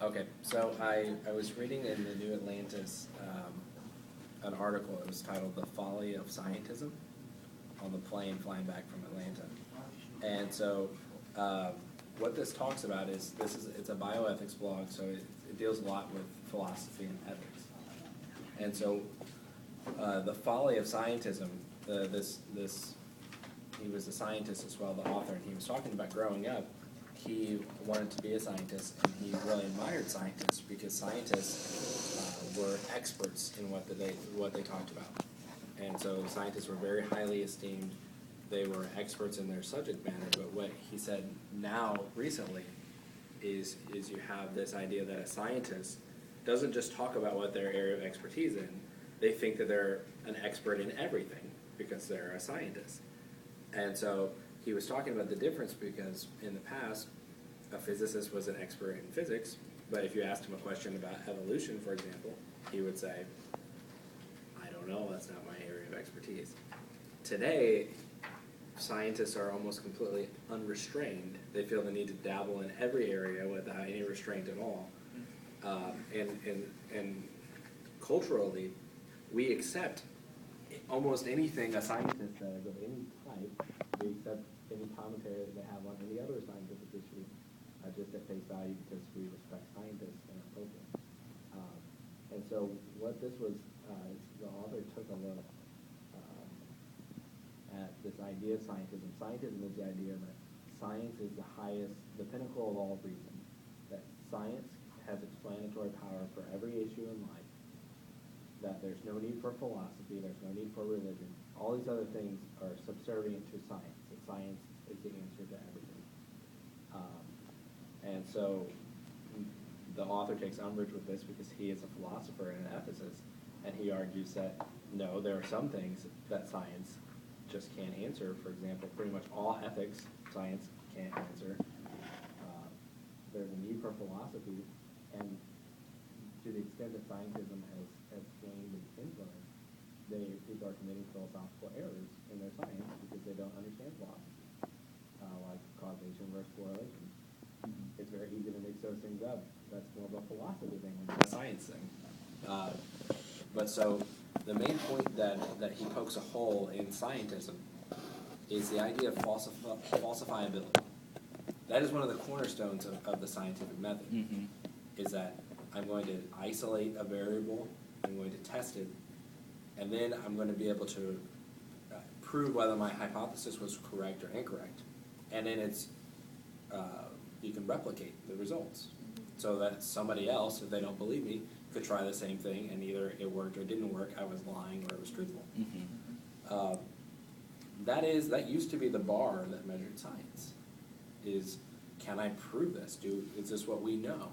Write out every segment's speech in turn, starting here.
Okay, so I was reading in the New Atlantis an article. It was titled "The Folly of Scientism" on the plane flying back from Atlanta. And so what this talks about is it's a bioethics blog, so it deals a lot with philosophy and ethics. And so the folly of scientism, he was a scientist as well, the author, and he was talking about growing up. He wanted to be a scientist, and he really admired scientists because scientists were experts in what they talked about. And so scientists were very highly esteemed. They were experts in their subject matter, but what he said now, recently, is you have this idea that a scientist doesn't just talk about what their area of expertise in. They think that they're an expert in everything because they're a scientist. And so he was talking about the difference because in the past, a physicist was an expert in physics, but if you asked him a question about evolution, for example, he would say, I don't know, that's not my area of expertise. Today, scientists are almost completely unrestrained. They feel the need to dabble in every area without any restraint at all. And culturally, we accept almost anything a scientist says of any type. We accept any commentary that they have on any other scientific issue just at face value because we respect scientists in our culture. And so what this was, the author took a look at this idea of scientism. Scientism is the idea that science is the highest, the pinnacle of all reason. That science has explanatory power for every issue in life. That there's no need for philosophy, there's no need for religion. All these other things are subservient to science. That science is the answer to everything. And so the author takes umbrage with this because he is a philosopher and an ethicist, and he argues that no, there are some things that science just can't answer. For example, pretty much all ethics science can't answer. There's a need for philosophy, and to the extent that scientism has gained influence, people are committing philosophical errors in their science because they don't understand philosophy, like causation versus correlation. It's very easy to mix those things up. That's more of a philosophy thing than a science thing. But so the main point that he pokes a hole in scientism is the idea of falsifiability. That is one of the cornerstones of the scientific method, is that I'm going to isolate a variable, I'm going to test it, and then I'm going to be able to prove whether my hypothesis was correct or incorrect. And then you can replicate the results. So that somebody else, if they don't believe me, could try the same thing, and either it worked or didn't work, I was lying or it was truthful. That used to be the bar that measured science, is can I prove this? Is this what we know?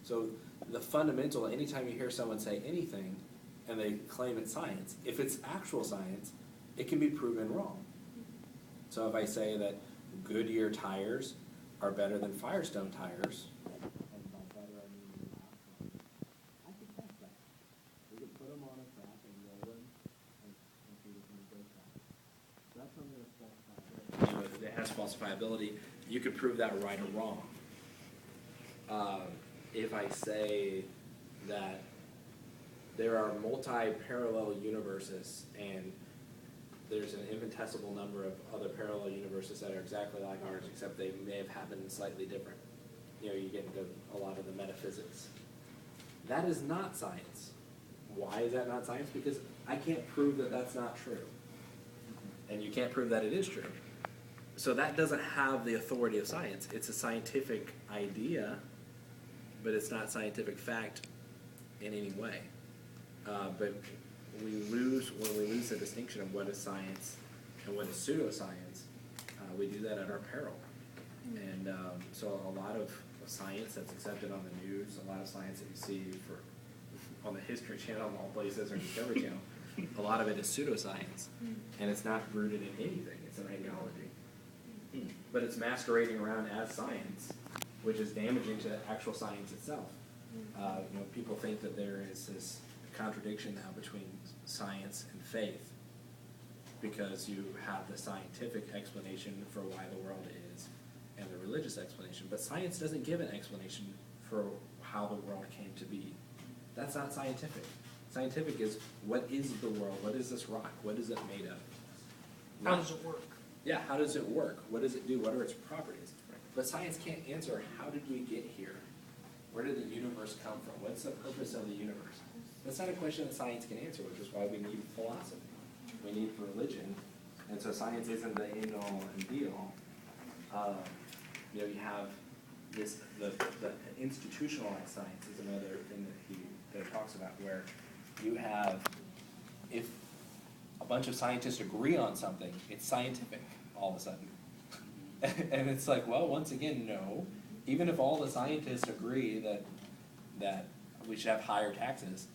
So the fundamental, anytime you hear someone say anything and they claim it's science, if it's actual science, it can be proven wrong. So if I say that Goodyear tires are better than Firestone tires, and by better I mean I can test that. We can put them on a track and roll them and see which one goes faster. So that's something that's falsifiability. It has falsifiability. You could prove that right or wrong. If I say that there are multi-parallel universes and there's an infinitesimal number of other parallel universes that are exactly like ours, except they may have happened slightly different. You get into a lot of the metaphysics. That is not science. Why is that not science? Because I can't prove that that's not true. And you can't prove that it is true. So that doesn't have the authority of science. It's a scientific idea, but it's not scientific fact in any way. But when we lose the distinction of what is science and what is pseudoscience, we do that at our peril. And so a lot of science that's accepted on the news, a lot of science that you see on the History Channel, of all places, or Discovery Channel, a lot of it is pseudoscience, and it's not rooted in anything. It's an ideology, but it's masquerading around as science, which is damaging to actual science itself. People think that there is this contradiction now between science and faith, because you have the scientific explanation for why the world is, and the religious explanation. But science doesn't give an explanation for how the world came to be. That's not scientific. Scientific is, what is the world? What is this rock? What is it made of? How does it work? Yeah, how does it work? What does it do? What are its properties? But science can't answer, how did we get here? Where did the universe come from? What's the purpose of the universe? That's not a question that science can answer, which is why we need philosophy. We need religion. And so science isn't the end all and be all. You have this, the institutionalized science is another thing that he talks about, where you have, if a bunch of scientists agree on something, it's scientific all of a sudden. And it's like, well, once again, no. Even if all the scientists agree that we should have higher taxes,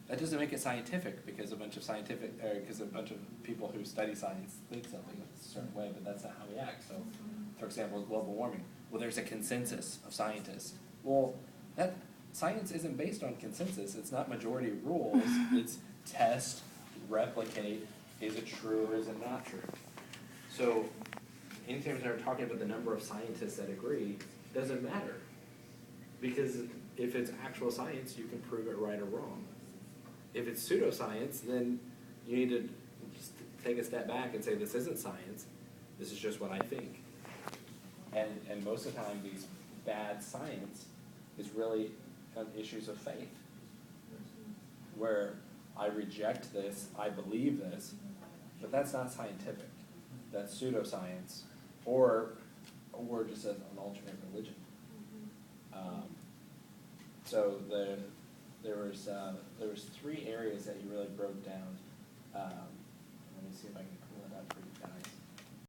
that doesn't make it scientific, because a bunch of people who study science think something a certain way, but that's not how we act. So, for example, global warming. Well, there's a consensus of scientists. Well, that science isn't based on consensus. It's not majority rules. It's test, replicate. Is it true or is it not true? So, anytime they're talking about the number of scientists that agree, doesn't matter. Because if it's actual science, you can prove it right or wrong. If it's pseudoscience, then you need to just take a step back and say, this isn't science, this is just what I think. And most of the time, these bad science is really on issues of faith, where I reject this, I believe this, but that's not scientific. That's pseudoscience, or just an alternate religion. So there was 3 areas that he really broke down. Let me see if I can